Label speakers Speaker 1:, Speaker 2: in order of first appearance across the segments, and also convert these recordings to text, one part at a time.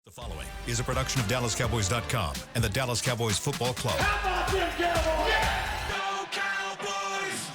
Speaker 1: The following is a production of DallasCowboys.com and the Dallas Cowboys Football Club.
Speaker 2: How about them Cowboys?
Speaker 1: Yeah! Go Cowboys!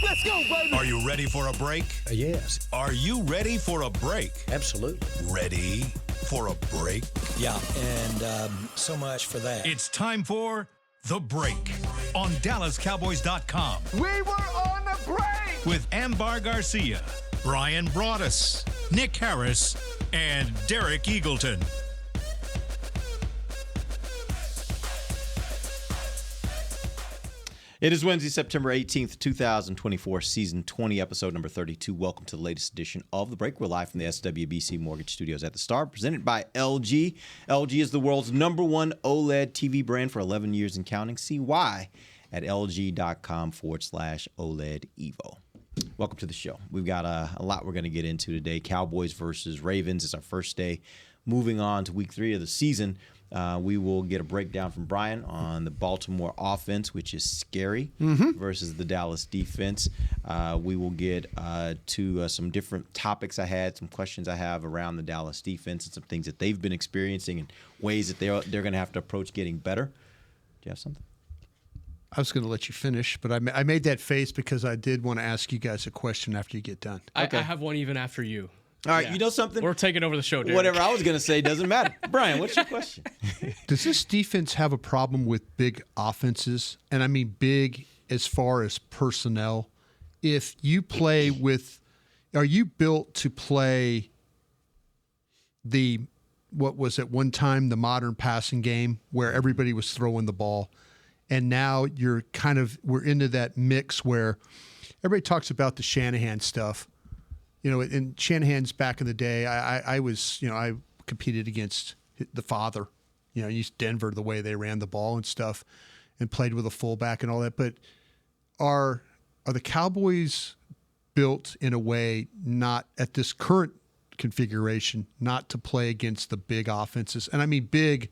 Speaker 2: Let's go, baby!
Speaker 1: Are you ready for a break?
Speaker 3: Yes.
Speaker 1: Are you ready for a break?
Speaker 3: Absolutely.
Speaker 1: Ready for a break?
Speaker 3: Yeah, and so much for that.
Speaker 1: It's time for The Break on DallasCowboys.com.
Speaker 2: We were on the break!
Speaker 1: With Ambar Garcia, Bryan Broaddus, Nick Harris, and Derrick Eagleton.
Speaker 4: It is Wednesday, September 18th, 2024, Season 20, Episode number 32. Welcome to the latest edition of The Break. We're live from the SWBC Mortgage Studios at the Star, presented by LG. LG is the world's #1 OLED TV brand for 11 years and counting. See why at lg.com/OLED Evo. Welcome to the show. We've got a lot we're going to get into today. Cowboys versus Ravens. It's our first day moving on to week 3 of the season. We will get a breakdown from Bryan on the Baltimore offense, which is scary, versus the Dallas defense. We will get to some different topics I had, some questions I have around the Dallas defense and some things that they've been experiencing and ways that they're going to have to approach getting better. Do you have something?
Speaker 5: I was going to let you finish, but I made that face because I did want to ask you guys a question after you get done.
Speaker 6: Okay. I have one even after you.
Speaker 4: All right, You know something?
Speaker 6: We're taking over the show, Derrick.
Speaker 4: Whatever I was going to say doesn't matter. Bryan, what's your question?
Speaker 5: Does this defense have a problem with big offenses? And I mean big as far as personnel. If you play with – are you built to play what was at one time the modern passing game where everybody was throwing the ball? And now we're into that mix where everybody talks about the Shanahan stuff. You know, in Shanahan's back in the day, I competed against the father, used Denver, the way they ran the ball and stuff, and played with a fullback and all that. But are the Cowboys built in a way, not at this current configuration, not to play against the big offenses? And I mean big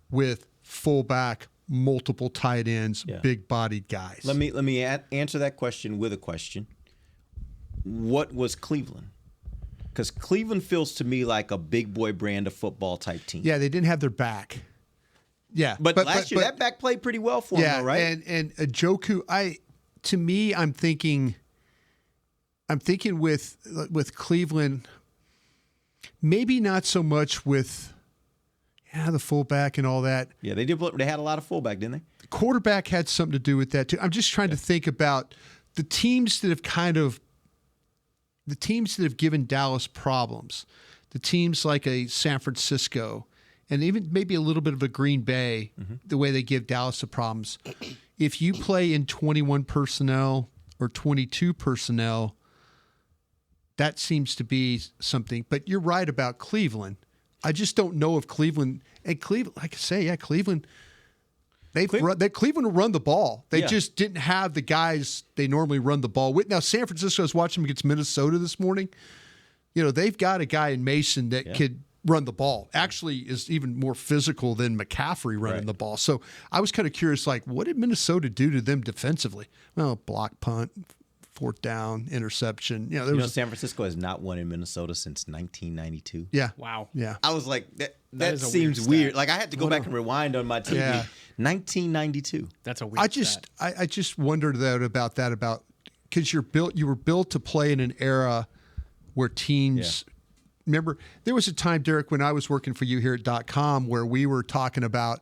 Speaker 5: with fullback, multiple tight ends, big-bodied guys.
Speaker 4: Let me answer that question with a question. What was Cleveland? Because Cleveland feels to me like a big boy brand of football type team.
Speaker 5: Yeah, they didn't have their back. Yeah,
Speaker 4: but last year that back played pretty well for them, though, right?
Speaker 5: And Njoku, I'm thinking with Cleveland, maybe not so much with the fullback and all that.
Speaker 4: Yeah, they did. They had a lot of fullback, didn't they?
Speaker 5: The quarterback had something to do with that too. I'm just trying to think about the teams that have given Dallas problems. The teams like a San Francisco and even maybe a little bit of a Green Bay, the way they give Dallas the problems. If you play in 21 personnel or 22 personnel, that seems to be something. But you're right about Cleveland. I just don't know if Cleveland, like I say, Cleveland will run the ball. They just didn't have the guys they normally run the ball with. Now, San Francisco, I was watching them against Minnesota this morning. They've got a guy in Mason that could run the ball. Actually is even more physical than McCaffrey running the ball. So I was kind of curious, what did Minnesota do to them defensively? Well, block punt, fourth down, interception.
Speaker 4: San Francisco has not won in Minnesota since 1992.
Speaker 5: Yeah.
Speaker 6: Wow.
Speaker 5: Yeah.
Speaker 4: I was like, that seems weird. Like I had to go back and rewind on my TV.
Speaker 5: Yeah.
Speaker 4: 1992.
Speaker 6: That's a weird stat.
Speaker 5: I just wondered about because you were built to play in an era where teams. Remember, there was a time, Derrick, when I was working for you here at .com where we were talking about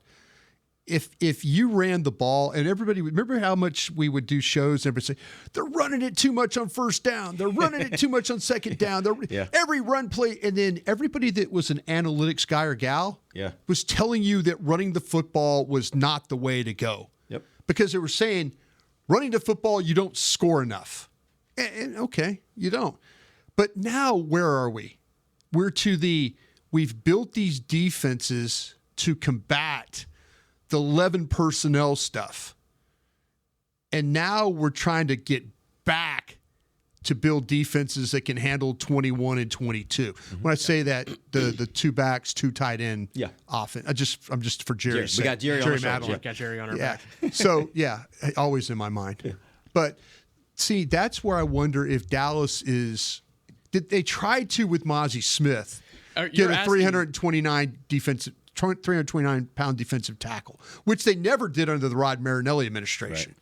Speaker 5: if you ran the ball, and everybody, remember how much we would do shows and everybody say, they're running it too much on first down. They're running it too much on second down. Every run play. And then everybody that was an analytics guy or gal was telling you that running the football was not the way to go.
Speaker 4: Yep.
Speaker 5: Because they were saying, running the football, you don't score enough. And okay, you don't. But now where are we? We've built these defenses to combat the 11 personnel stuff. And now we're trying to get back to build defenses that can handle 21 and 22. When I say that, the two backs, two tight end offense. I'm just for Jerry.
Speaker 4: We got Jerry on the show.
Speaker 6: Got Jerry on our back.
Speaker 5: So, always in my mind. But see, that's where I wonder if Dallas is They tried to with Mozzie Smith get
Speaker 6: You're
Speaker 5: a
Speaker 6: asking-
Speaker 5: 329 pound defensive tackle, which they never did under the Rod Marinelli administration.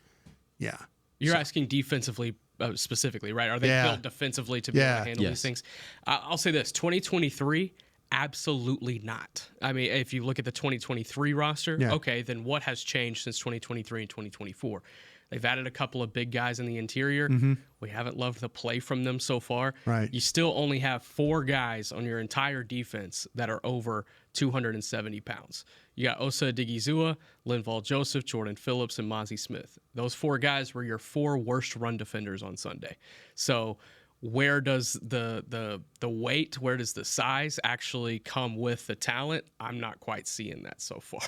Speaker 5: Yeah.
Speaker 6: You're asking defensively specifically, right? Are they
Speaker 5: Yeah.
Speaker 6: built defensively to be able to handle these things? I'll say this: 2023, absolutely not. I mean, if you look at the 2023 roster, okay, then what has changed since 2023 and 2024? They've added a couple of big guys in the interior. We haven't loved the play from them so far.
Speaker 5: Right.
Speaker 6: You still only have 4 guys on your entire defense that are over 270 pounds. You got Osa Odigizua, Linval Joseph, Jordan Phillips, and Mozzie Smith. Those 4 guys were your 4 worst run defenders on Sunday. So where does the weight, where does the size actually come with the talent? I'm not quite seeing that so far.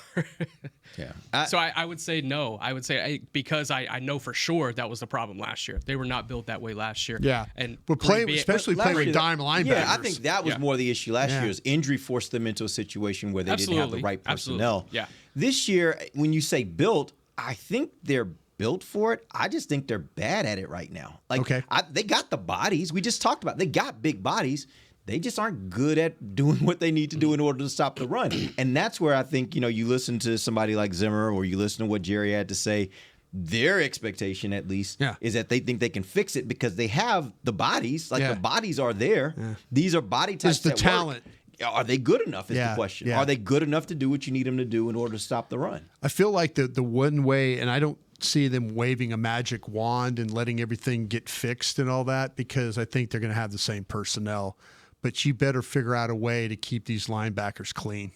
Speaker 6: So I would say no. I would say because I know for sure that was the problem last year. They were not built that way last year.
Speaker 5: Yeah.
Speaker 6: And
Speaker 5: But playing with
Speaker 4: year,
Speaker 5: dime linebackers.
Speaker 4: Yeah, I think that was
Speaker 6: Yeah.
Speaker 4: more the issue last
Speaker 5: Yeah.
Speaker 4: year. Is injury forced them into a situation where they didn't have the
Speaker 6: Absolutely.
Speaker 4: right personnel.
Speaker 6: Absolutely. Yeah.
Speaker 4: This year, when you say built, I think they're built for it. I just think they're bad at it right now. Like,
Speaker 5: Okay.
Speaker 4: They got the bodies. We just talked about. They got big bodies. They just aren't good at doing what they need to do in order to stop the run. And that's where I think, you listen to somebody like Zimmer or you listen to what Jerry had to say. Their expectation, at least, is that they think they can fix it because they have the bodies. Like the bodies are there. These are body types.
Speaker 5: It's the
Speaker 4: that
Speaker 5: talent.
Speaker 4: work. Are they good enough is the
Speaker 5: Yeah,
Speaker 4: question.
Speaker 5: yeah.
Speaker 4: Are they good enough to do what you need them to do in order to stop the run?
Speaker 5: I feel like the one way, and I don't see them waving a magic wand and letting everything get fixed and all that, because I think they're going to have the same personnel. But you better figure out a way to keep these linebackers clean.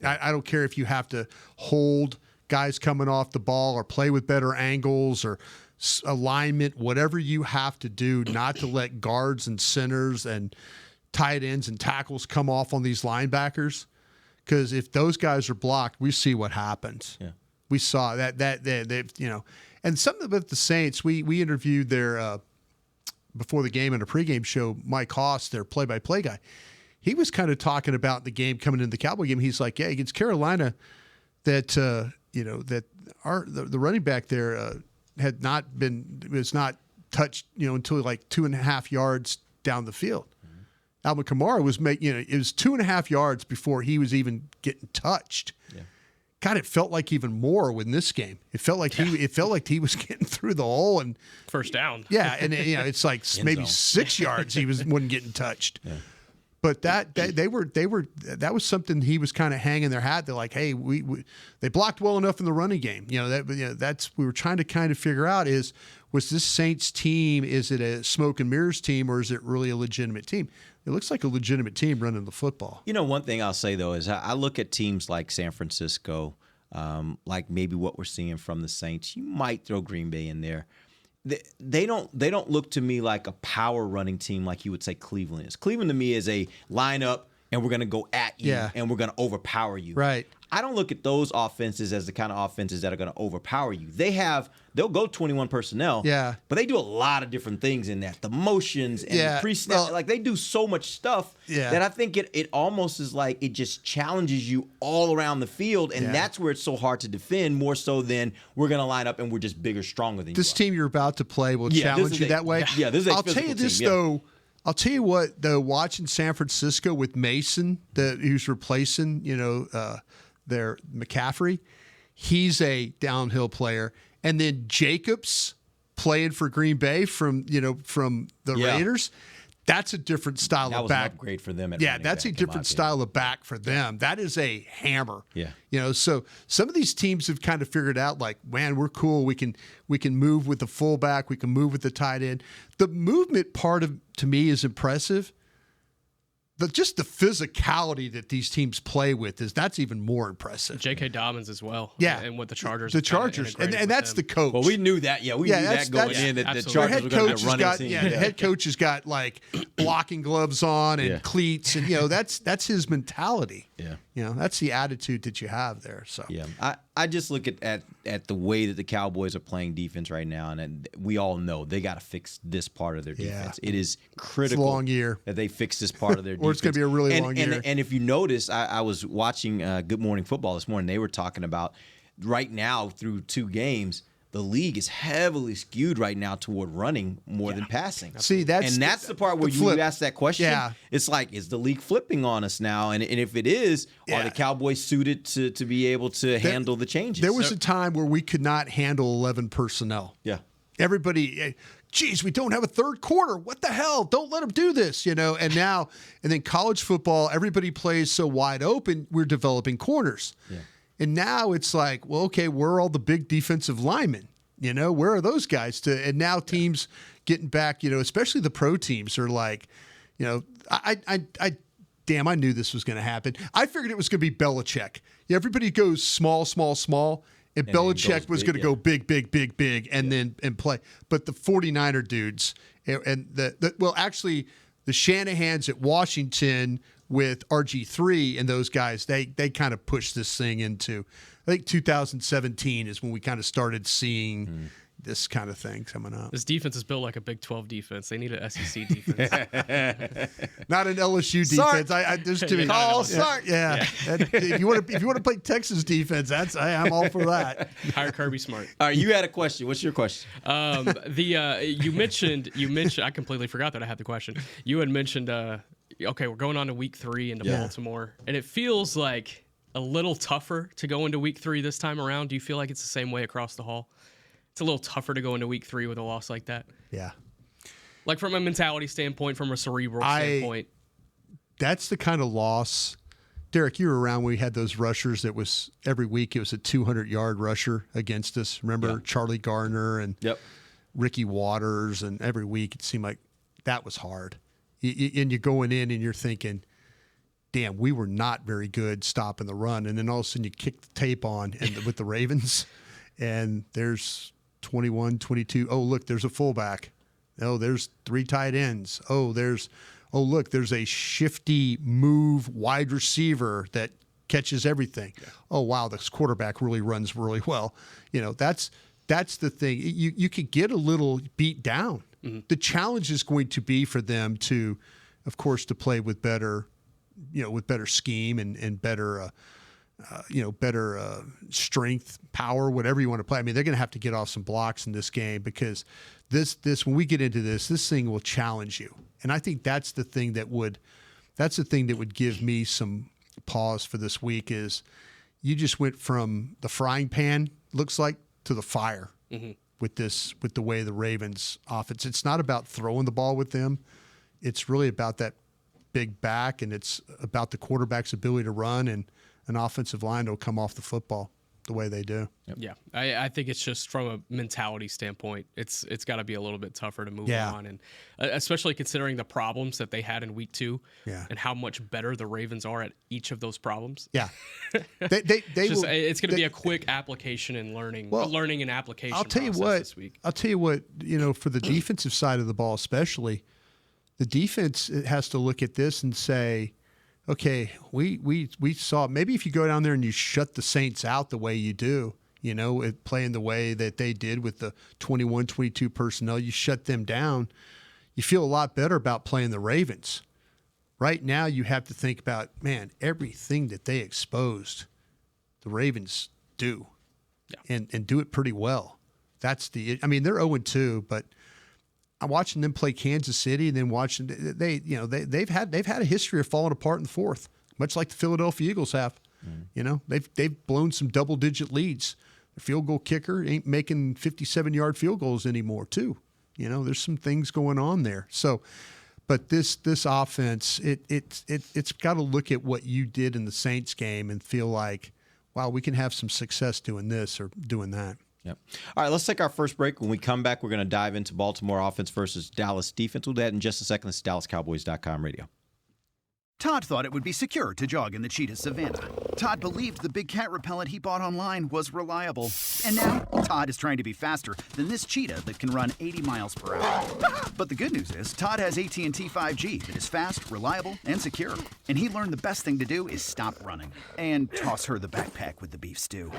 Speaker 5: I don't care if you have to hold guys coming off the ball or play with better angles or alignment, whatever you have to do not to let guards and centers and tight ends and tackles come off on these linebackers. Because if those guys are blocked, we see what happens.
Speaker 4: Yeah.
Speaker 5: We saw that and something about the Saints. We interviewed their before the game in a pregame show, Mike Haas, their play-by-play guy. He was kind of talking about the game coming into the Cowboy game. He's like, yeah, against Carolina, that the running back there was not touched until like 2.5 yards down the field. Alvin Kamara was it was 2.5 yards before he was even getting touched. Yeah. God, it felt like even more in this game. It felt like he was getting through the hole and
Speaker 6: first down.
Speaker 5: Yeah, and it's like maybe 6 yards he wasn't getting touched. Yeah. But that was something he was kind of hanging their hat. They're like, hey, they blocked well enough in the running game. That's we were trying to kind of figure out was this Saints team, is it a smoke and mirrors team or is it really a legitimate team? It looks like a legitimate team running the football.
Speaker 4: One thing I'll say, though, is I look at teams like San Francisco, like maybe what we're seeing from the Saints. You might throw Green Bay in there. They don't look to me like a power running team like you would say Cleveland is. Cleveland to me is a lineup, and we're going to go at you, and we're going to overpower you.
Speaker 5: Right.
Speaker 4: I don't look at those offenses as the kind of offenses that are going to overpower you. They'll go 21 personnel, but they do a lot of different things in that. The motions and the pre-snap, they do so much stuff that I think it almost is like it just challenges you all around the field, and that's where it's so hard to defend, more so than we're going to line up and we're just bigger, stronger than
Speaker 5: this
Speaker 4: you. This
Speaker 5: team you're about to play will challenge you that way.
Speaker 4: Yeah, this is
Speaker 5: I'll tell you this, though. I'll tell you what, though, watching San Francisco with Mason, who's replacing, their McCaffrey, he's a downhill player. And then Jacobs playing for Green Bay from the Raiders. That's a different style of back.
Speaker 4: That was an upgrade for them.
Speaker 5: That's a different style of back for them. That is a hammer.
Speaker 4: Yeah.
Speaker 5: So some of these teams have kind of figured out, like, man, we're cool. We can move with the fullback. We can move with the tight end. The movement part to me is impressive. But just the physicality that these teams play with that's even more impressive.
Speaker 6: J.K. Dobbins as well.
Speaker 5: Yeah.
Speaker 6: And with the Chargers.
Speaker 5: And that's the coach.
Speaker 4: Well, we knew that. Yeah, we knew that going in that the Chargers were going to be a running team.
Speaker 5: The head coach has got like blocking gloves on and cleats, and that's his mentality.
Speaker 4: Yeah.
Speaker 5: That's the attitude that you have there. So
Speaker 4: I just look at the way that the Cowboys are playing defense right now, and we all know they got to fix this part of their defense. It is critical
Speaker 5: it's a long year
Speaker 4: that they fix this part of their defense.
Speaker 5: Or it's going to be a really long year.
Speaker 4: And if you notice, I was watching Good Morning Football this morning. They were talking about right now through 2 games, the league is heavily skewed right now toward running more than passing.
Speaker 5: See, that's
Speaker 4: the part where you ask that question.
Speaker 5: Yeah.
Speaker 4: It's like, is the league flipping on us now? And if it is, are the Cowboys suited to be able to handle the changes?
Speaker 5: There was a time where we could not handle 11 personnel.
Speaker 4: Yeah.
Speaker 5: Everybody, geez, we don't have a third quarter. What the hell? Don't let them do this, And then college football, everybody plays so wide open, we're developing corners.
Speaker 4: Yeah.
Speaker 5: And now it's like, well, okay, where are all the big defensive linemen? Where are those guys? And now teams getting back, especially the pro teams are like, I knew this was going to happen. I figured it was going to be Belichick. Everybody goes small, small, small. And Belichick was going to go big, big, big, big, and then play. But the 49er dudes and actually the Shanahans at Washington with RG3 and those guys, they kind of pushed this thing into, I think 2017 is when we kind of started seeing this kind of thing coming up.
Speaker 6: This defense is built like a Big 12 defense. They need an SEC defense.
Speaker 5: Not an LSU defense. There's too many.
Speaker 4: Oh, sorry.
Speaker 5: Yeah. If you want to play Texas defense, I'm all for that.
Speaker 6: Hire Kirby Smart.
Speaker 4: All right, you had a question. What's your question?
Speaker 6: You mentioned. I completely forgot that I had the question. You had mentioned. Okay, we're going on to week 3 into Baltimore, and it feels like a little tougher to go into week 3 this time around. Do you feel like it's the same way across the hall? It's a little tougher to go into week 3 with a loss like that.
Speaker 5: Yeah.
Speaker 6: Like from a mentality standpoint, from a cerebral standpoint.
Speaker 5: That's the kind of loss. Derrick, you were around when we had those rushers that was every week it was a 200-yard rusher against us. Remember Charlie Gardner and Ricky Waters, and every week it seemed like that was hard. And you're going in and you're thinking, damn, we were not very good stopping the run. And then all of a sudden you kick the tape on with the Ravens, and there's 21, 22. Oh, look, there's a fullback. Oh, there's 3 tight ends. Oh, look, there's a shifty move wide receiver that catches everything. Yeah. Oh, wow, this quarterback really runs really well. That's the thing. You could get a little beat down. Mm-hmm. The challenge is going to be for them to, of course, to play with better scheme and better better strength, power, whatever you want to play. I mean, they're going to have to get off some blocks in this game because this when we get into this thing will challenge you. And I think that's the thing that would give me some pause for this week is you just went from the frying pan, looks like, to the fire with the way the Ravens offense. It's not about throwing the ball with them. It's really about that big back, and it's about the quarterback's ability to run and an offensive line will come off the football the way they do.
Speaker 6: Yep. Yeah, I think it's just from a mentality standpoint, it's got to be a little bit tougher to move on, and especially considering the problems that they had in week 2 and how much better the Ravens are at each of those problems.
Speaker 5: Yeah,
Speaker 6: it's going to be a quick application and learning and application.
Speaker 5: I'll tell you what.
Speaker 6: This week.
Speaker 5: I'll tell you what. For the defensive side of the ball, especially, the defense has to look at this and say, okay, we saw maybe if you go down there and you shut the Saints out the way you do, playing the way that they did with the 21, 22 personnel, you shut them down, you feel a lot better about playing the Ravens. Right now you have to think about, man, everything that they exposed, the Ravens do and do it pretty well. They're 0-2, but I'm watching them play Kansas City, and then watching they've had a history of falling apart in the fourth, much like the Philadelphia Eagles have. They've blown some double-digit leads. The field goal kicker ain't making 57-yard field goals anymore, too. There's some things going on there. So, but this offense, it's got to look at what you did in the Saints game and feel like, wow, we can have some success doing this or doing that.
Speaker 4: Yep. All right, let's take our first break. When we come back, we're going to dive into Baltimore offense versus Dallas defense. We'll do that in just a second. This is DallasCowboys.com radio.
Speaker 7: Todd thought it would be secure to jog in the cheetah savanna. Todd believed the big cat repellent he bought online was reliable. And now, Todd is trying to be faster than this cheetah that can run 80 miles per hour. But the good news is, Todd has AT&T 5G that is fast, reliable, and secure. And he learned the best thing to do is stop running and toss her the backpack with the beef stew.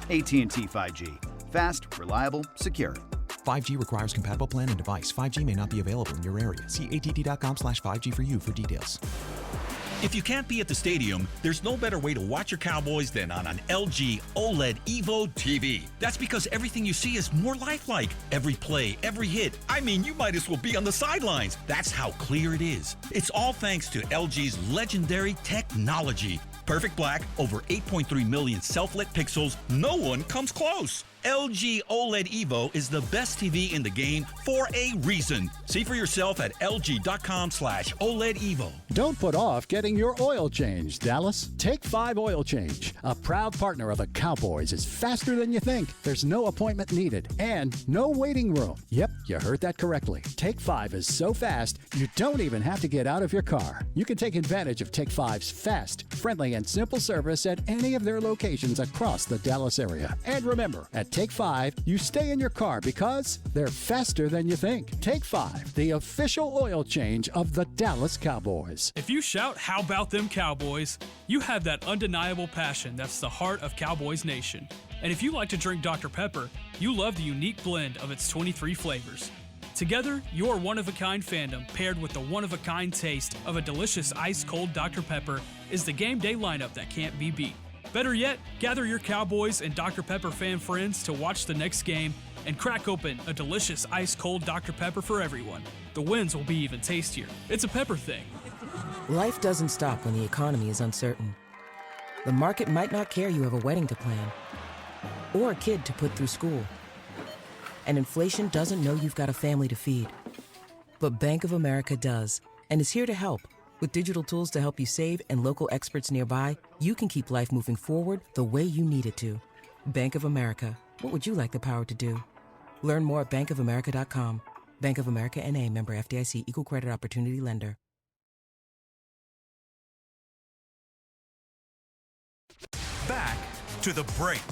Speaker 7: AT&T 5G. Fast, reliable, secure.
Speaker 8: 5G requires compatible plan and device. 5G may not be available in your area. See att.com/5G for you for details.
Speaker 9: If you can't be at the stadium, there's no better way to watch your Cowboys than on an LG OLED Evo TV. That's because everything you see is more lifelike. Every play, every hit. I mean, you might as well be on the sidelines. That's how clear it is. It's all thanks to LG's legendary technology. Perfect black, over 8.3 million self-lit pixels. No one comes close. LG OLED Evo is the best TV in the game for a reason. See for yourself at lg.com/OLED Evo.
Speaker 10: Don't put off getting your oil change, Dallas. Take 5 Oil Change, a proud partner of the Cowboys, is faster than you think. There's no appointment needed and no waiting room. Yep, you heard that correctly. Take 5 is so fast, you don't even have to get out of your car. You can take advantage of Take 5's fast, friendly, and simple service at any of their locations across the Dallas area. And remember, at Take 5, you stay in your car because they're faster than you think. Take 5, the official oil change of the Dallas Cowboys.
Speaker 11: If you shout, "How about them Cowboys?" you have that undeniable passion that's the heart of Cowboys Nation. And if you like to drink Dr. Pepper, you love the unique blend of its 23 flavors. Together, your one-of-a-kind fandom paired with the one-of-a-kind taste of a delicious ice-cold Dr. Pepper is the game day lineup that can't be beat. Better yet, gather your Cowboys and Dr. Pepper fan friends to watch the next game and crack open a delicious ice-cold Dr. Pepper for everyone. The wins will be even tastier. It's a pepper thing.
Speaker 12: Life doesn't stop when the economy is uncertain. The market might not care you have a wedding to plan or a kid to put through school. And inflation doesn't know you've got a family to feed. But Bank of America does, and is here to help. With digital tools to help you save and local experts nearby, you can keep life moving forward the way you need it to. Bank of America. What would you like the power to do? Learn more at bankofamerica.com. Bank of America N.A., member FDIC, equal credit opportunity lender.
Speaker 1: Back to the break.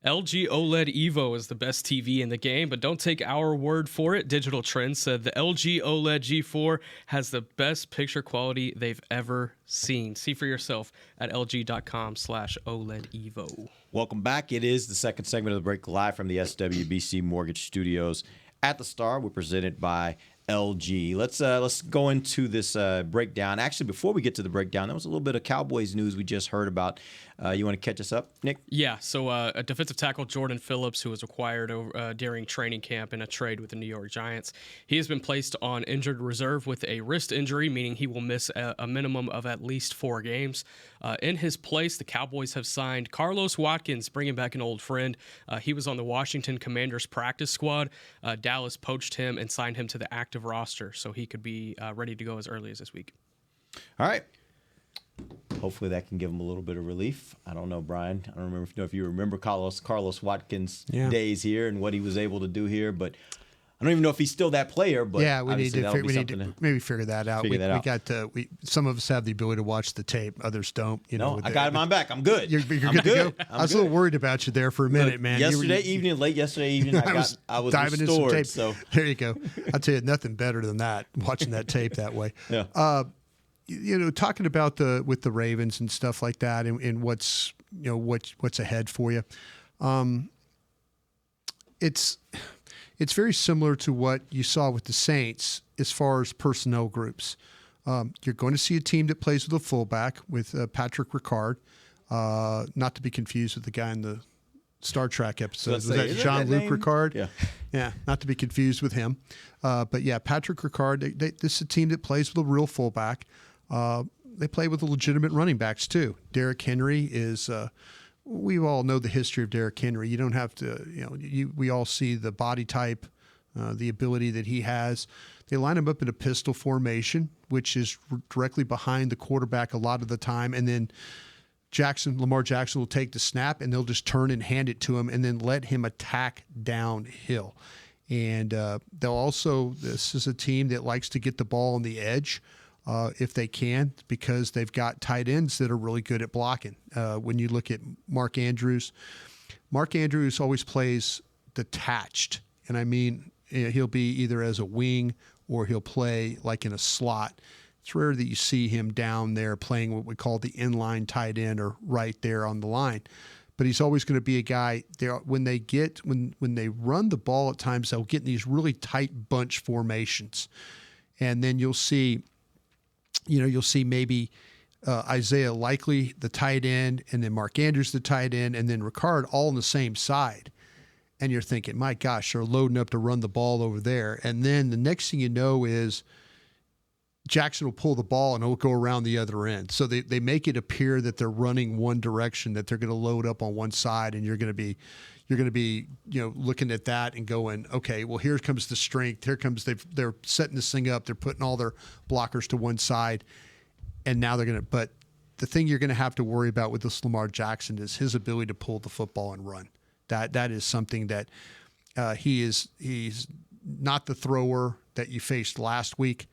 Speaker 6: LG OLED Evo is the best TV in the game, but don't take our word for it. Digital Trends said the LG OLED G4 has the best picture quality they've ever seen. See for yourself at lg.com/OLED Evo.
Speaker 4: Welcome back. It is the second segment of the break, live from the SWBC Mortgage Studios at the Star. We're presented by LG. Let's go into this breakdown. Actually, before we get to the breakdown, there was a little bit of Cowboys news we just heard about. You want to catch us up, Nick?
Speaker 6: Yeah, so a defensive tackle, Jordan Phillips, who was acquired during training camp in a trade with the New York Giants, he has been placed on injured reserve with a wrist injury, meaning he will miss a minimum of at least 4 games. In his place, the Cowboys have signed Carlos Watkins, bringing back an old friend. He was on the Washington Commanders practice squad. Dallas poached him and signed him to the active roster, so he could be ready to go as early as this week.
Speaker 4: All right. Hopefully that can give him a little bit of relief. I don't know, Brian. I don't know if you remember Carlos Watkins' days here and what he was able to do here, but I don't even know if he's still that player. But
Speaker 5: yeah, we need to maybe figure that out. Some of us have the ability to watch the tape, others don't.
Speaker 4: I got him on back. I'm good.
Speaker 5: You're good to go. I was a little worried about you there for a minute, man.
Speaker 4: Late yesterday evening, I was
Speaker 5: diving
Speaker 4: restored,
Speaker 5: into some tape.
Speaker 4: So
Speaker 5: there you go. I'll tell you, nothing better than that. Watching that tape that way.
Speaker 4: Yeah.
Speaker 5: Talking about with the Ravens and stuff like that, and what's ahead for you. It's very similar to what you saw with the Saints as far as personnel groups. You're going to see a team that plays with a fullback with Patrick Ricard, not to be confused with the guy in the Star Trek episode. Was that Jean-Luc Ricard? Yeah, not to be confused with him. But yeah, Patrick Ricard, this is a team that plays with a real fullback. They play with the legitimate running backs too. Derrick Henry is we all know the history of Derrick Henry. You don't have to, we all see the body type, the ability that he has. They line him up in a pistol formation, which is directly behind the quarterback a lot of the time. And then Lamar Jackson will take the snap and they'll just turn and hand it to him and then let him attack downhill. And this is a team that likes to get the ball on the edge if they can, because they've got tight ends that are really good at blocking. When you look at Mark Andrews always plays detached. And I mean, he'll be either as a wing or he'll play like in a slot. It's rare that you see him down there playing what we call the inline tight end or right there on the line. but he's always going to be a guy there when they run the ball at times, they'll get in these really tight bunch formations. And then you'll see maybe Isaiah Likely, the tight end, and then Mark Andrews, the tight end, and then Ricard all on the same side. And you're thinking, my gosh, they're loading up to run the ball over there. And then the next thing you know is Jackson will pull the ball and it'll go around the other end. So they make it appear that they're running one direction, that they're going to load up on one side, and you're going to be looking at that and going, okay, well, here comes the strength. Here comes they're setting this thing up. They're putting all their blockers to one side, and now they're going to. But the thing you're going to have to worry about with this Lamar Jackson is his ability to pull the football and run. That is something that he's not the thrower that you faced last week,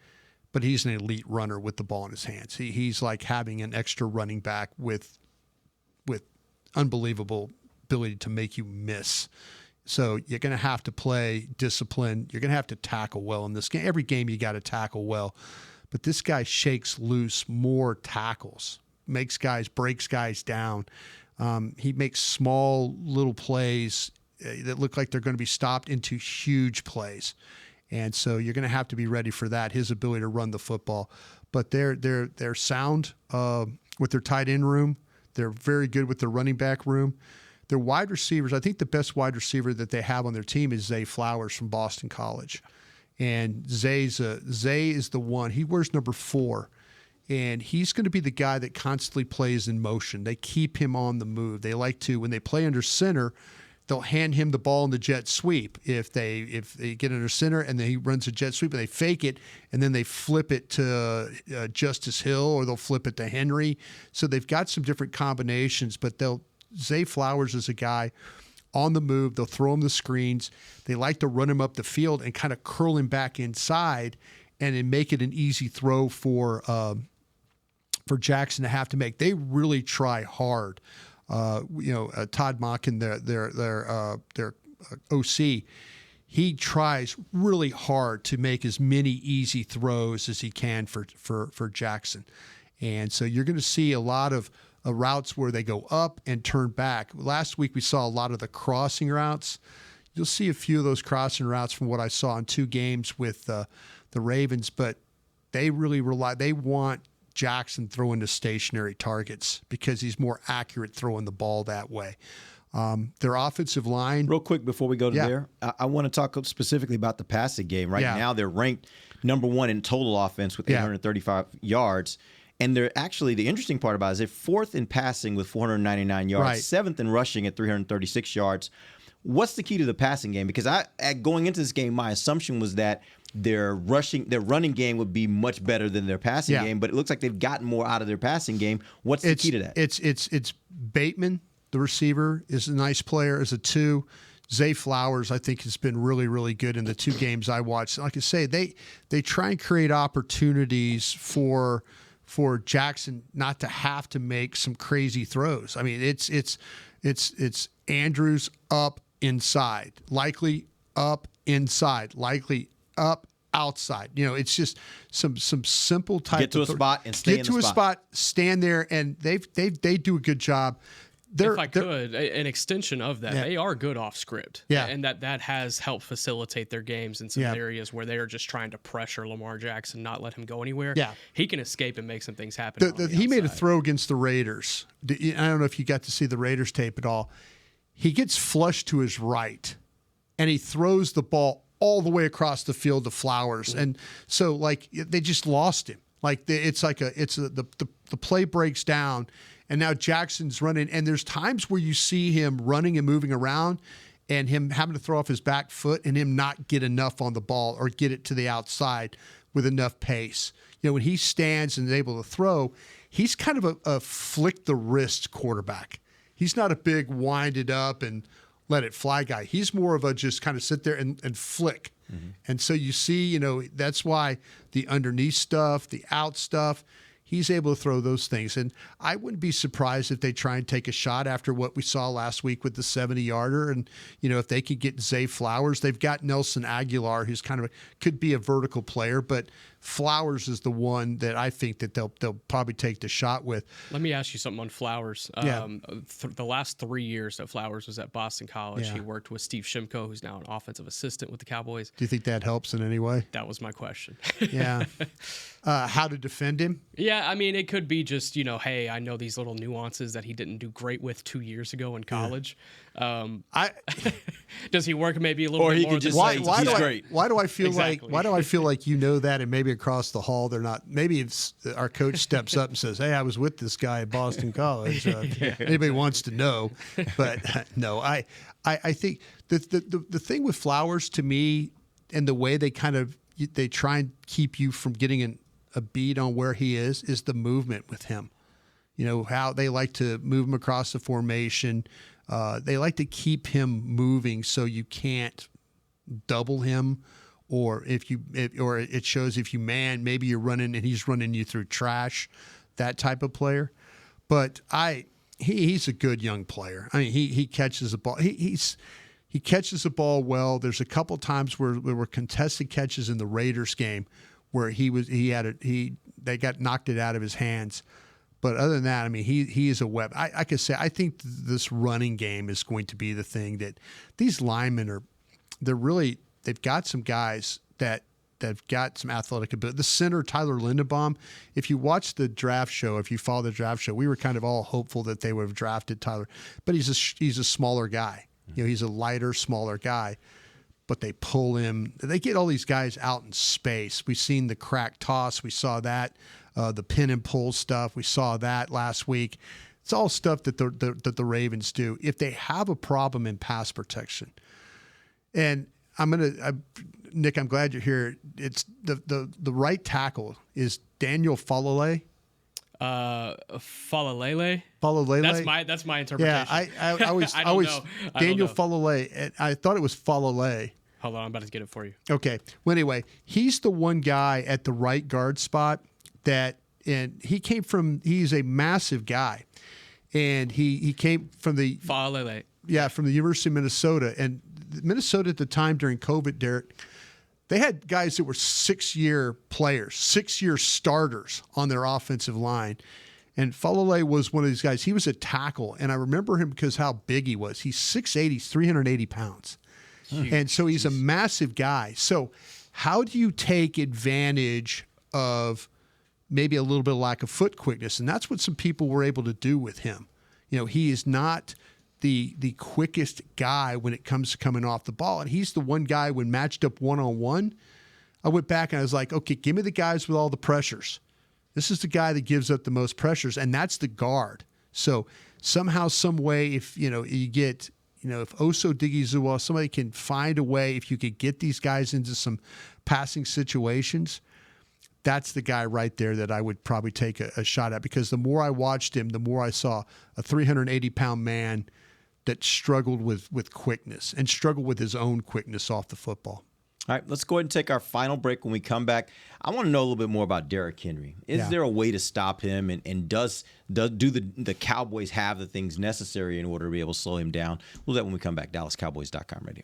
Speaker 5: but he's an elite runner with the ball in his hands. He's like having an extra running back with unbelievable ability to make you miss. So you're going to have to play discipline. You're going to have to tackle well in this game. Every game you got to tackle well. But this guy shakes loose more tackles, breaks guys down. He makes small little plays that look like they're going to be stopped into huge plays. And so you're going to have to be ready for that, his ability to run the football. But they're sound with their tight end room. They're very good with their running back room. Their wide receivers, I think the best wide receiver that they have on their team is Zay Flowers from Boston College. And Zay is the one. He wears number 4. And he's going to be the guy that constantly plays in motion. They keep him on the move. They like to, when they play under center, they'll hand him the ball in the jet sweep. If they get under center and then he runs a jet sweep and they fake it and then they flip it to Justice Hill, or they'll flip it to Henry. So they've got some different combinations, but Zay Flowers is a guy on the move. They'll throw him the screens. They like to run him up the field and kind of curl him back inside and then make it an easy throw for Jackson to have to make. They really try hard. Todd Monken, their OC, he tries really hard to make as many easy throws as he can for Jackson. And so you're going to see a lot of routes where they go up and turn back. Last week we saw a lot of the crossing routes. You'll see a few of those crossing routes from what I saw in 2 games with the Ravens, but they really they want Jackson throwing to stationary targets because he's more accurate throwing the ball that way. Their offensive line.
Speaker 4: Real quick before we go to there, I want to talk specifically about the passing game. Right now they're ranked number 1 in total offense with 835 yards. And they're actually, the interesting part about it is they're 4th in passing with 499 yards, 7th in rushing at 336 yards. What's the key to the passing game? Because going into this game, my assumption was that their running game would be much better than their passing game, but it looks like they've gotten more out of their passing game. What's the key to that?
Speaker 5: It's Bateman, the receiver, is a nice player as a 2. Zay Flowers, I think, has been really, really good in the 2 games I watched. Like I say, they try and create opportunities for Jackson not to have to make some crazy throws. I mean, it's Andrews up inside, Likely up inside, Likely up outside. It's just some simple type.
Speaker 4: Get to a spot and stay in the spot.
Speaker 5: Get to a spot, stand there, and they do a good job.
Speaker 6: If I could, an extension of that, they are good off script.
Speaker 5: Yeah.
Speaker 6: And that has helped facilitate their games in some areas where they are just trying to pressure Lamar Jackson, not let him go anywhere.
Speaker 5: Yeah.
Speaker 6: He can escape and make some things happen.
Speaker 5: He made a throw against the Raiders. I don't know if you got to see the Raiders tape at all. He gets flushed to his right, and he throws the ball all the way across the field to Flowers. Mm-hmm. And so, they just lost him. The play breaks down, and now Jackson's running. And there's times where you see him running and moving around and him having to throw off his back foot and him not get enough on the ball or get it to the outside with enough pace. When he stands and is able to throw, he's kind of a flick the wrist quarterback. He's not a big wind it up and let it fly guy. He's more of a just kind of sit there and flick. Mm-hmm. And so you see, that's why the underneath stuff, the out stuff, he's able to throw those things. And I wouldn't be surprised if they try and take a shot after what we saw last week with the 70-yarder. And, if they could get Zay Flowers, they've got Nelson Aguilar, who's could be a vertical player, but Flowers is the one that I think that they'll probably take the shot with.
Speaker 6: Let me ask you something on Flowers. The last 3 years that Flowers was at Boston College, he worked with Steve Shimko, who's now an offensive assistant with the Cowboys.
Speaker 5: Do you think that helps in any way?
Speaker 6: That was my question.
Speaker 5: Yeah. How to defend him?
Speaker 6: Yeah, I mean, it could be just, hey, I know these little nuances that he didn't do great with 2 years ago in college. Does he work maybe a little bit
Speaker 4: he
Speaker 6: more?
Speaker 4: could just say he's great.
Speaker 5: Why do I feel
Speaker 6: Exactly.
Speaker 5: like that, and maybe across the hall they're not? Maybe if our coach steps up and says, "Hey, I was with this guy at Boston College." Anybody wants to know, but no, I think the thing with Flowers to me, and the way they try and keep you from getting a beat on where he is the movement with him. How they like to move him across the formation. They like to keep him moving so you can't double him, or it shows if you man, maybe you're running and he's running you through trash, that type of player. But he's a good young player. I mean, he catches the ball. He catches the ball well. There's a couple times where there were contested catches in the Raiders game where they got knocked it out of his hands. But other than that, I mean, he is a weapon. I could say I think this running game is going to be the thing that these linemen they've got some guys that have got some athletic ability. The center, Tyler Linderbaum, if you watch the draft show, if you follow the draft show, we were kind of all hopeful that they would have drafted Tyler. But he's a smaller guy. He's a lighter, smaller guy. But they pull him. They get all these guys out in space. We've seen the crack toss. We saw that. The pin and pull stuff. We saw that last week. It's all stuff that the Ravens do. If they have a problem in pass protection, and Nick, I'm glad you're here. It's the right tackle is Daniel Falalay.
Speaker 6: Falalele. That's my interpretation.
Speaker 5: Yeah, I always Daniel Falalay, and I thought it was Falalay.
Speaker 6: Hold on, I'm about to get it for you.
Speaker 5: Okay. Well, anyway, he's the one guy at the right guard spot he's a massive guy, and he came from the
Speaker 6: Falalele.
Speaker 5: Yeah, from the University of Minnesota, and Minnesota at the time during COVID, Derrick, they had guys that were 6-year players, 6-year starters on their offensive line. And Falalay was one of these guys. He was a tackle, and I remember him because how big he was. He's 6'8", he's 380 pounds. And so he's a massive guy. So how do you take advantage of maybe a little bit of lack of foot quickness? And that's what some people were able to do with him. He is not the quickest guy when it comes to coming off the ball. And he's the one guy when matched up one-on-one, I went back and I was like, okay, give me the guys with all the pressures. This is the guy that gives up the most pressures, and that's the guard. So somehow, some way, if you get, if Oso Digizua, somebody can find a way, if you could get these guys into some passing situations, that's the guy right there that I would probably take a shot at, because the more I watched him, the more I saw a 380-pound man that struggled with quickness and struggled with his own quickness off the football.
Speaker 4: All right, let's go ahead and take our final break. When we come back, I want to know a little bit more about Derrick Henry. Is there a way to stop him, and do the Cowboys have the things necessary in order to be able to slow him down? We'll do that when we come back. DallasCowboys.com radio.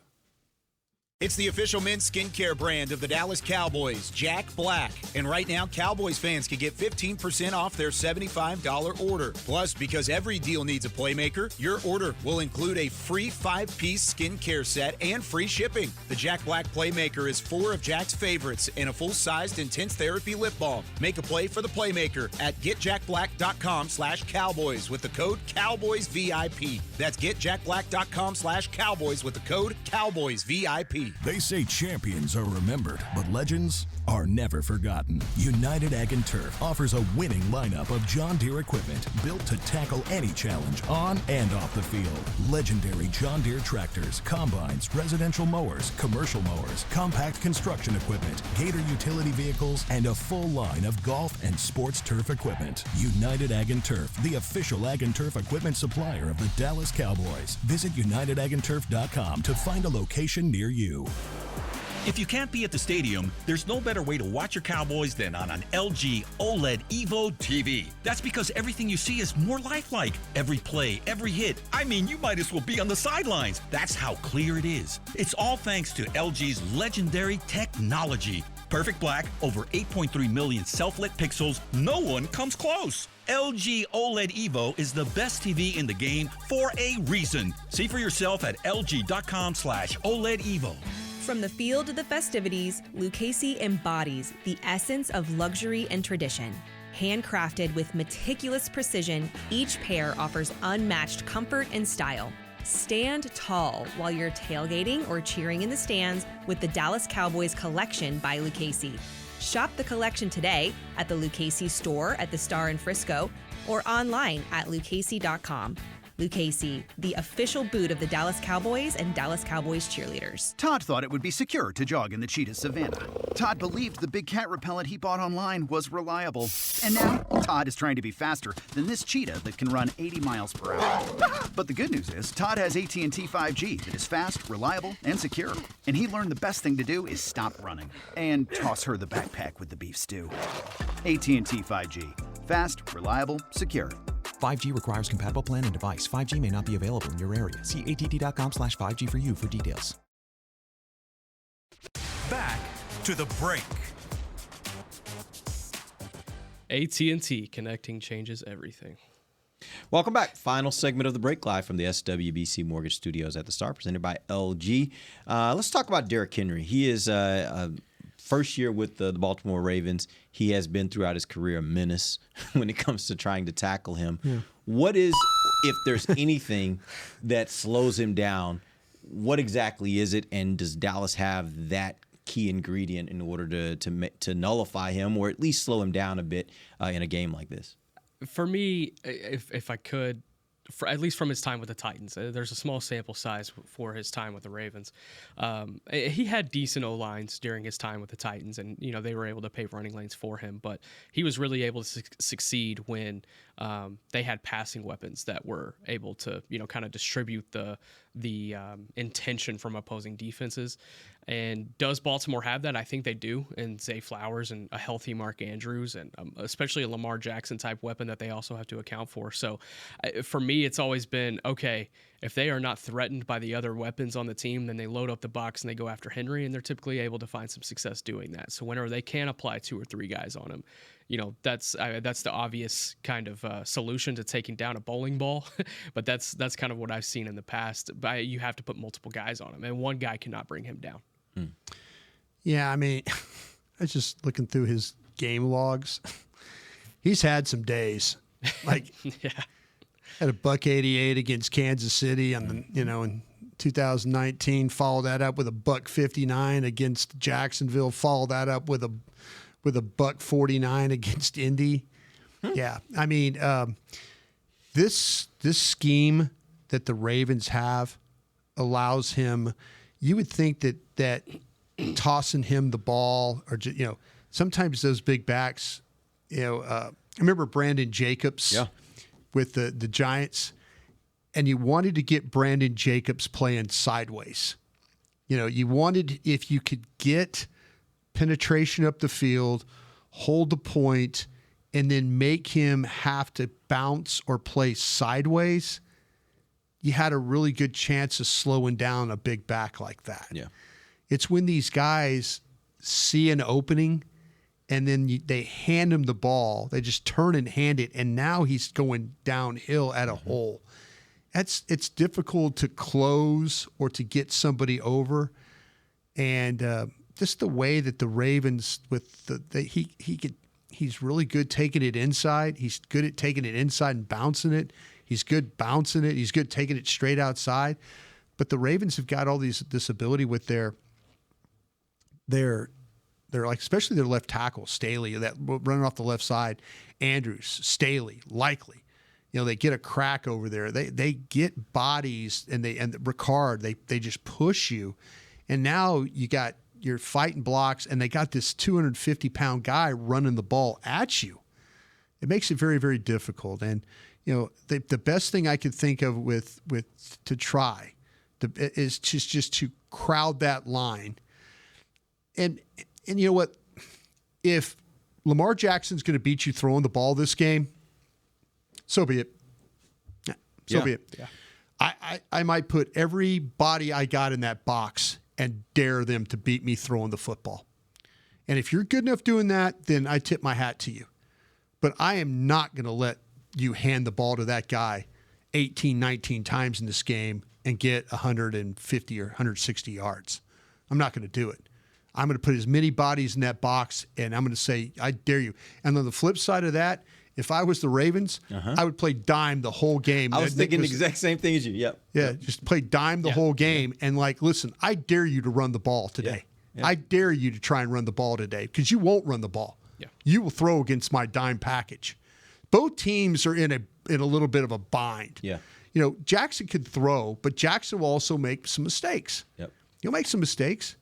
Speaker 13: It's the official men's skincare brand of the Dallas Cowboys, Jack Black. And right now, Cowboys fans can get 15% off their $75 order. Plus, because every deal needs a playmaker, your order will include a free 5-piece skincare set and free shipping. The Jack Black Playmaker is 4 of Jack's favorites and a full-sized intense therapy lip balm. Make a play for the Playmaker at getjackblack.com/Cowboys with the code CowboysVIP. That's getjackblack.com/Cowboys with the code CowboysVIP.
Speaker 14: They say champions are remembered, but legends are never forgotten. United Ag & Turf offers a winning lineup of John Deere equipment built to tackle any challenge on and off the field. Legendary John Deere tractors, combines, residential mowers, commercial mowers, compact construction equipment, Gator utility vehicles, and a full line of golf and sports turf equipment. United Ag & Turf, the official Ag & Turf equipment supplier of the Dallas Cowboys. Visit UnitedAgAndTurf.com to find a location near you.
Speaker 9: If you can't be at the stadium, there's no better way to watch your Cowboys than on an LG OLED Evo TV. That's because everything you see is more lifelike. Every play, every hit. I mean, you might as well be on the sidelines. That's how clear it is. It's all thanks to LG's legendary technology. Perfect black, over 8.3 million self-lit pixels. No one comes close. LG OLED Evo is the best TV in the game for a reason. See for yourself at lg.com/OLED Evo.
Speaker 15: From the field to the festivities, Lucchese embodies the essence of luxury and tradition. Handcrafted with meticulous precision, each pair offers unmatched comfort and style. Stand tall while you're tailgating or cheering in the stands with the Dallas Cowboys collection by Lucchese. Shop the collection today at the Lucchese store at the Star in Frisco or online at lucchese.com. Lucchese, the official boot of the Dallas Cowboys and Dallas Cowboys cheerleaders.
Speaker 7: Todd thought it would be secure to jog in the cheetah savanna. Todd believed the big cat repellent he bought online was reliable. And now, Todd is trying to be faster than this cheetah that can run 80 miles per hour. But the good news is, Todd has AT&T 5G that is fast, reliable, and secure. And he learned the best thing to do is stop running and toss her the backpack with the beef stew. AT&T 5G. Fast, reliable, secure.
Speaker 8: 5G requires compatible plan and device. 5G may not be available in your area. See att.com/5G for you for details.
Speaker 1: Back to the break.
Speaker 6: AT&T, connecting changes everything.
Speaker 4: Welcome back. Final segment of the break, live from the SWBC Mortgage Studios at the Star, presented by LG. Let's talk about Derrick Henry. He is first year with the Baltimore Ravens. He has been throughout his career a menace when it comes to trying to tackle him. Yeah. What is, if there's anything that slows him down, what exactly is it? And does Dallas have that key ingredient in order to nullify him or at least slow him down a bit in a game like this?
Speaker 6: For me, if I could, at least from his time with the Titans, there's a small sample size for his time with the Ravens. He had decent O-lines during his time with the Titans, and they were able to pave running lanes for him. But he was really able to succeed when they had passing weapons that were able to kind of distribute the intention from opposing defenses. And does Baltimore have that? I think they do. And Zay Flowers and a healthy Mark Andrews and especially a Lamar Jackson type weapon that they also have to account for. So for me, it's always been, okay, if they are not threatened by the other weapons on the team, then they load up the box and they go after Henry, and they're typically able to find some success doing that. So whenever they can apply 2 or 3 guys on him, that's the obvious kind of solution to taking down a bowling ball. But that's kind of what I've seen in the past. But you have to put multiple guys on him, and one guy cannot bring him down.
Speaker 5: Yeah, I mean, I was just looking through his game logs. He's had some days, like had a $188 against Kansas City on the in 2019. Followed that up with a $159 against Jacksonville. Followed that up with a $149 against Indy. Yeah, I mean, this scheme that the Ravens have allows him. You would think that tossing him the ball, or sometimes those big backs. I remember Brandon Jacobs with the Giants, and you wanted to get Brandon Jacobs playing sideways. You wanted, if you could get penetration up the field, hold the point, and then make him have to bounce or play sideways, you had a really good chance of slowing down a big back like that. Yeah. It's when these guys see an opening and then they hand him the ball, they just turn and hand it, and now he's going downhill at a hole. It's difficult to close or to get somebody over. And just the way that the Ravens he's really good taking it inside. He's good at taking it inside and bouncing it. He's good bouncing it. He's good taking it straight outside. But the Ravens have got all this ability with their like, especially their left tackle, Staley, that running off the left side, Andrews, Staley, Likely. They get a crack over there. They get bodies, and Ricard, they just push you. And now you're fighting blocks, and they got this 250-pound guy running the ball at you. It makes it very, very difficult. And the best thing I could think of to try is just to crowd that line. And you know what? If Lamar Jackson's going to beat you throwing the ball this game, so be it. So be it. Yeah. I might put every body I got in that box and dare them to beat me throwing the football. And if you're good enough doing that, then I tip my hat to you. But I am not going to let you hand the ball to that guy 18, 19 times in this game and get 150 or 160 yards. I'm not going to do it. I'm going to put as many bodies in that box, and I'm going to say, I dare you. And on the flip side of that, if I was the Ravens, I would play dime the whole game.
Speaker 4: I was thinking the exact same thing as you. Yep.
Speaker 5: Yeah, just play dime the whole game. And, listen, I dare you to run the ball today.
Speaker 4: Yeah.
Speaker 5: I dare you to try and run the ball today because you won't run the ball.
Speaker 6: Yeah.
Speaker 5: You will throw against my dime package. Both teams are in a little bit of a bind.
Speaker 4: Yeah.
Speaker 5: Jackson could throw, but Jackson will also make some mistakes.
Speaker 4: Yep.
Speaker 5: He'll make some mistakes,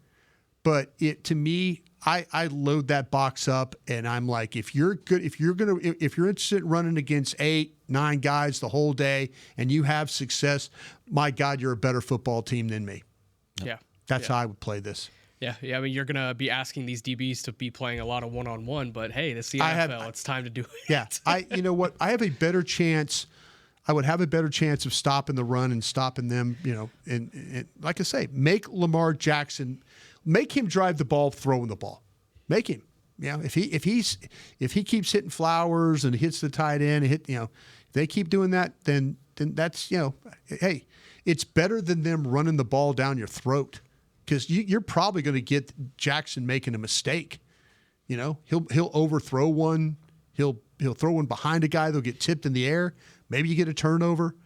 Speaker 5: but to me, I load that box up and I'm like, if you're good, if you're interested in running against 8, 9 guys the whole day and you have success, my God, you're a better football team than me.
Speaker 6: Yeah.
Speaker 5: That's how I would play this.
Speaker 6: Yeah. I mean, you're going to be asking these DBs to be playing a lot of one-on-one, but hey, it's the NFL. It's time to do it.
Speaker 5: Yeah. You know what? I have a better chance. I would have a better chance of stopping the run and stopping them, and like I say, make Lamar Jackson, make him drive the ball, throwing the ball. Make him. If he keeps hitting Flowers and hits the tight end, if they keep doing that, then that's, hey, it's better than them running the ball down your throat. Because you're probably going to get Jackson making a mistake. He'll overthrow one. He'll throw one behind a guy. They'll get tipped in the air. Maybe you get a turnover.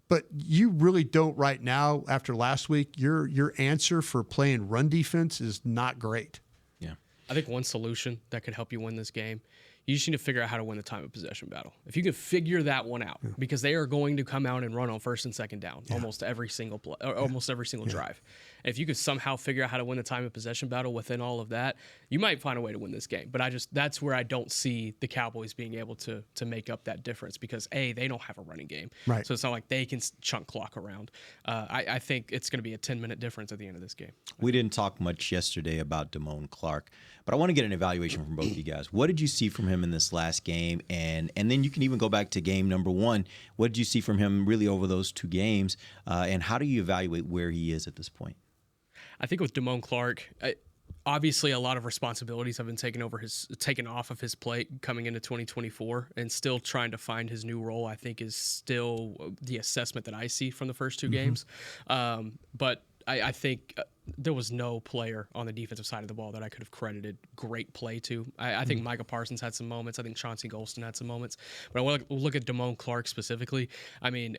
Speaker 5: But you really don't right now, after last week, your answer for playing run defense is not great.
Speaker 4: Yeah.
Speaker 6: I think one solution that could help you win this game, you just need to figure out how to win the time of possession battle. If you can figure that one out, because they are going to come out and run on first and second down almost every single play, or almost every single drive. And if you could somehow figure out how to win the time of possession battle within all of that, you might find a way to win this game. But that's where I don't see the Cowboys being able to make up that difference because they don't have a running game,
Speaker 5: right?
Speaker 6: So it's not like they can chunk clock around. I think it's going to be a 10-minute difference at the end of this game.
Speaker 4: We didn't talk much yesterday about Damone Clark, but I want to get an evaluation from both of you guys. What did you see from him in this last game? And then you can even go back to game number 1. What did you see from him really over those 2 games? And how do you evaluate where he is at this point?
Speaker 6: I think with Damone Clark, obviously a lot of responsibilities have been taken off of his plate coming into 2024, and still trying to find his new role, I think, is still the assessment that I see from the first 2 games. But I think there was no player on the defensive side of the ball that I could have credited great play to. I think Micah Parsons had some moments. I think Chauncey Golston had some moments. But I want to look at Damone Clark specifically. I mean,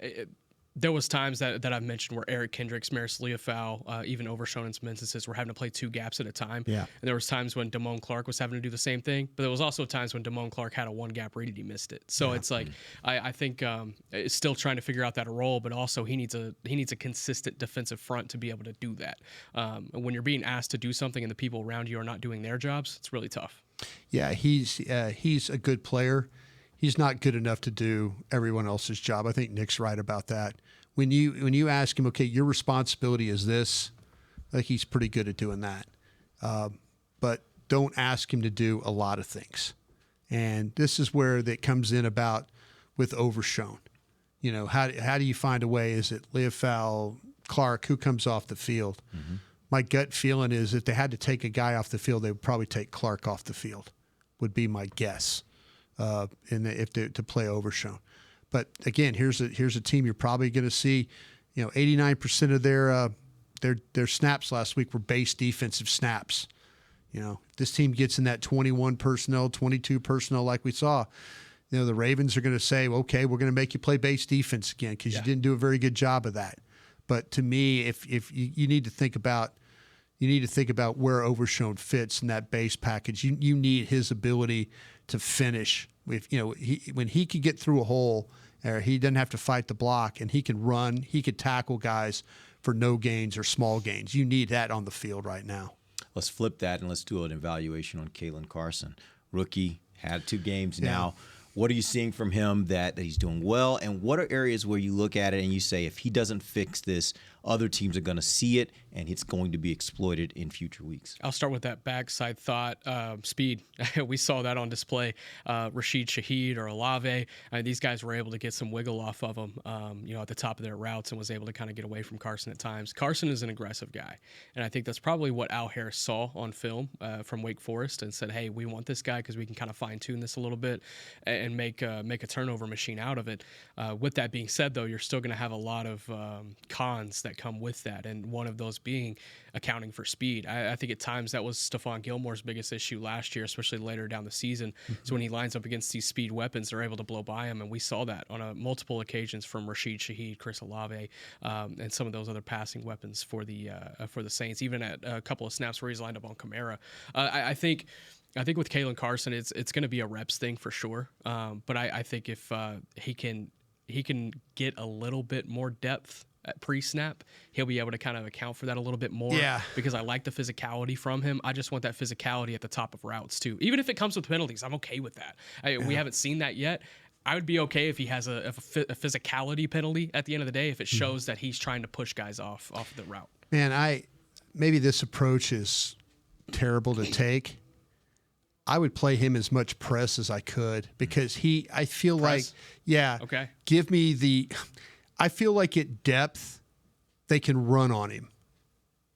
Speaker 6: there was times that I've mentioned where Eric Kendricks, Maris Leofau, even Overshown in some instances, were having to play 2 gaps at a time.
Speaker 5: Yeah.
Speaker 6: And there was times when Damone Clark was having to do the same thing, but there was also times when Damone Clark had a 1-gap read and he missed it. So it's like I think it's still trying to figure out that role, but also he needs a consistent defensive front to be able to do that. When you're being asked to do something and the people around you are not doing their jobs, it's really tough.
Speaker 5: Yeah, he's a good player. He's not good enough to do everyone else's job. I think Nick's right about that. When you ask him, okay, your responsibility is this, I think he's pretty good at doing that. But don't ask him to do a lot of things. And this is where that comes in about with Overshown. How do you find a way? Is it Leofau, Clark, who comes off the field? Mm-hmm. My gut feeling is if they had to take a guy off the field, they would probably take Clark off the field, would be my guess, to play Overshown. But again, here's a team you're probably going to see. 89% of their snaps last week were base defensive snaps. If this team gets in that 21 personnel, 22 personnel like we saw, the Ravens are going to say, okay, we're going to make you play base defense again because you didn't do a very good job of that. But to me, if you need to think about where Overshown fits in that base package. You need his ability to finish. When he could get through a hole, or he doesn't have to fight the block, and he can run, he could tackle guys for no gains or small gains. You need that on the field right now.
Speaker 4: Let's flip that and let's do an evaluation on Kalen Carson. Rookie, had 2 games now. What are you seeing from him that he's doing well? And what are areas where you look at it and you say, if he doesn't fix this other teams are going to see it, and it's going to be exploited in future weeks.
Speaker 6: I'll start with that backside thought. Speed. We saw that on display. Rashid Shaheed or Olave. These guys were able to get some wiggle off of them, at the top of their routes, and was able to kind of get away from Carson at times. Carson is an aggressive guy, and I think that's probably what Al Harris saw on film from Wake Forest and said, hey, we want this guy because we can kind of fine-tune this a little bit and make a turnover machine out of it. With that being said, though, you're still going to have a lot of cons that come with that, and one of those being accounting for speed. I think at times that was Stephon Gilmore's biggest issue last year, especially later down the season. So when he lines up against these speed weapons, they're able to blow by him, and we saw that on multiple occasions from Rashid Shaheed, Chris Olave, and some of those other passing weapons for the Saints, even at a couple of snaps where he's lined up on Kamara. I think with Kalen Carson, it's going to be a reps thing for sure. But I think if he can get a little bit more depth at pre-snap, he'll be able to kind of account for that a little bit more.
Speaker 5: Yeah.
Speaker 6: Because I like the physicality from him. I just want that physicality at the top of routes too. Even if it comes with penalties, I'm okay with that. We haven't seen that yet. I would be okay if he has a physicality penalty at the end of the day if it shows that he's trying to push guys off the route.
Speaker 5: Man, maybe this approach is terrible to take. I would play him as much press as I could because I feel
Speaker 6: Press?
Speaker 5: okay. Give me I feel like at depth, they can run on him.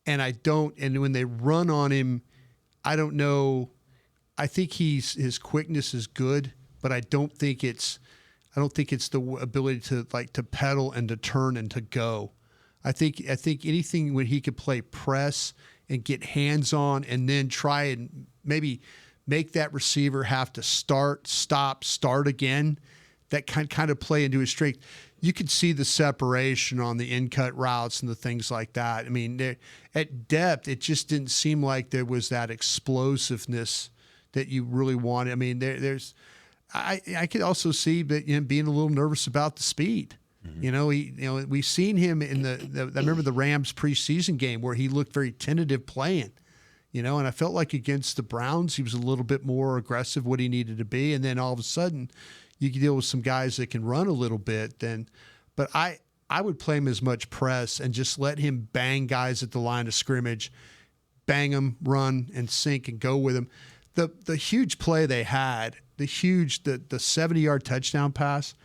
Speaker 5: And when they run on him, I don't know. I think his quickness is good, but I don't think it's the ability to pedal and to turn and to go. I think anything when he could play press and get hands on and then try and maybe make that receiver have to start again, that kind of play into his strength. You could see the separation on the in-cut routes and the things like that. I mean, at depth, it just didn't seem like there was that explosiveness that you really wanted. I mean, I could also see that being a little nervous about the speed. Mm-hmm. We've seen him in I remember the Rams preseason game where he looked very tentative playing. And I felt like against the Browns, he was a little bit more aggressive what he needed to be. And then all of a sudden, you can deal with some guys that can run a little bit. But I would play him as much press and just let him bang guys at the line of scrimmage, bang them, run and sink and go with them. The huge play they had, the 70-yard touchdown pass,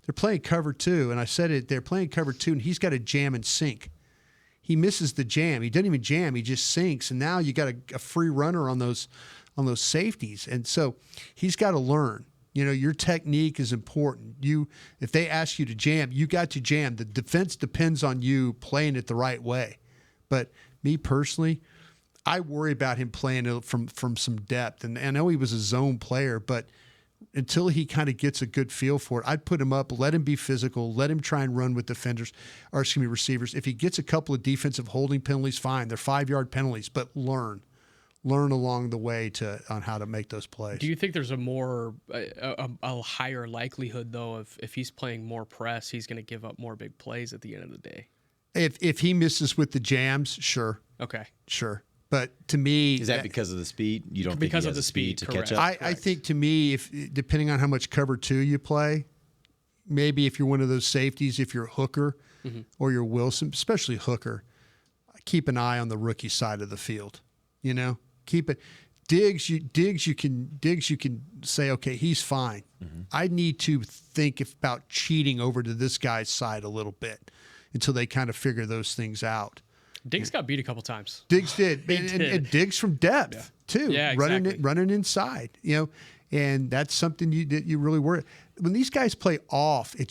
Speaker 5: they're playing cover 2. And I said it, they're playing cover 2, and he's got to jam and sink. He misses the jam. He doesn't even jam. He just sinks. And now you got a free runner on those safeties. And so he's got to learn. Your technique is important. If they ask you to jam, you got to jam. The defense depends on you playing it the right way. But me personally, I worry about him playing from some depth. And I know he was a zone player, but until he kind of gets a good feel for it, I'd put him up, let him be physical, let him try and run with receivers. If he gets a couple of defensive holding penalties, fine. They're 5-yard penalties, but learn along the way on how to make those plays.
Speaker 6: Do you think there's a higher likelihood though if he's playing more press, he's going to give up more big plays at the end of the day?
Speaker 5: If he misses with the jams, sure.
Speaker 6: Okay.
Speaker 5: Sure. But to me,
Speaker 4: is that because of the speed? You don't think he has the speed to catch up?
Speaker 5: I think to me, depending on how much cover 2 you play, maybe if you're one of those safeties, if you're Hooker or you're Wilson, especially Hooker, keep an eye on the rookie side of the field. Keep it. Diggs, you can say, okay, he's fine. Mm-hmm. I need to think about cheating over to this guy's side a little bit until they kind of figure those things out.
Speaker 6: Diggs got beat a couple times.
Speaker 5: Diggs did. And Diggs from depth, too.
Speaker 6: Yeah, exactly.
Speaker 5: Running inside, and that's something you really worry. When these guys play off, it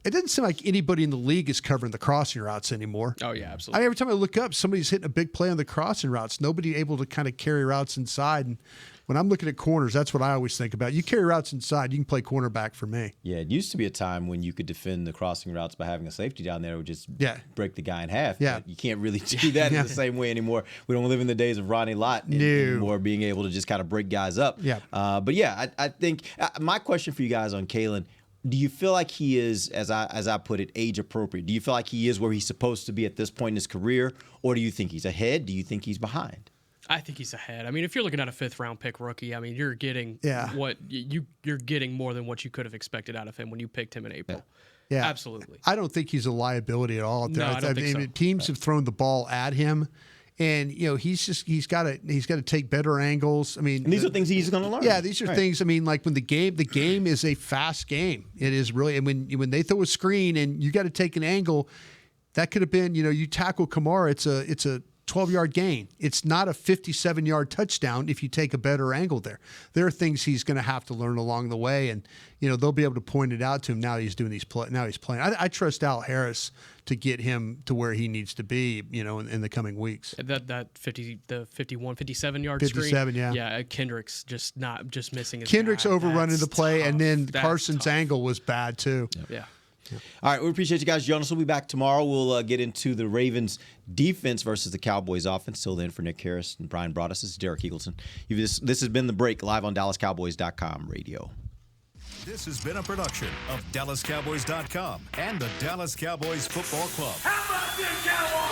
Speaker 5: doesn't seem like anybody in the league is covering the crossing routes anymore.
Speaker 6: Oh, yeah, absolutely.
Speaker 5: Every time I look up, somebody's hitting a big play on the crossing routes. Nobody able to kind of carry routes inside. And when I'm looking at corners, that's what I always think about. You carry routes inside, you can play cornerback for me.
Speaker 4: Yeah, it used to be a time when you could defend the crossing routes by having a safety down there who would just break the guy in half.
Speaker 5: Yeah.
Speaker 4: But you can't really do that in the same way anymore. We don't live in the days of Ronnie Lott anymore, being able to just kind of break guys up.
Speaker 5: Yeah.
Speaker 4: But yeah, I think my question for you guys on Kalen, do you feel like he is, as I put it, age appropriate? Do you feel like he is where he's supposed to be at this point in his career, or do you think he's ahead? Do you think he's behind?
Speaker 6: I think he's ahead. I mean, if you're looking at a 5th-round pick rookie, I mean, you're getting what you're getting more than what you could have expected out of him when you picked him in April.
Speaker 5: Yeah,
Speaker 6: absolutely.
Speaker 5: I don't think he's a liability at all. Out there.
Speaker 6: No, I don't think so.
Speaker 5: Teams have thrown the ball at him, and he's got to take better angles. I mean,
Speaker 4: and these are things he's going to learn.
Speaker 5: Yeah, these are things. I mean, like when the game is a fast game. It is really, and when they throw a screen and you got to take an angle, that could have been, you tackle Kamara. It's a 12-yard gain. It's not a 57-yard touchdown if you take a better angle there. There are things he's going to have to learn along the way, and they'll be able to point it out to him now. He's doing these now he's playing. I trust Al Harris to get him to where he needs to be, in the coming weeks.
Speaker 6: That 57 yard
Speaker 5: 57,
Speaker 6: screen.
Speaker 5: yeah.
Speaker 6: Kendrick's just missing his
Speaker 5: Kendrick's
Speaker 6: guy.
Speaker 5: overrunning
Speaker 6: That's
Speaker 5: the play,
Speaker 6: tough.
Speaker 5: and then
Speaker 6: That's
Speaker 5: Carson's
Speaker 6: tough.
Speaker 5: angle was bad too.
Speaker 6: Yeah.
Speaker 4: All right, we appreciate you guys. Jonas will be back tomorrow. We'll get into the Ravens defense versus the Cowboys offense. Till then, for Nick Harris and Bryan Broaddus, this is Derrick Eagleton. This has been The Break, live on DallasCowboys.com radio.
Speaker 14: This has been a production of DallasCowboys.com and the Dallas Cowboys Football Club.
Speaker 2: How about this, Cowboys?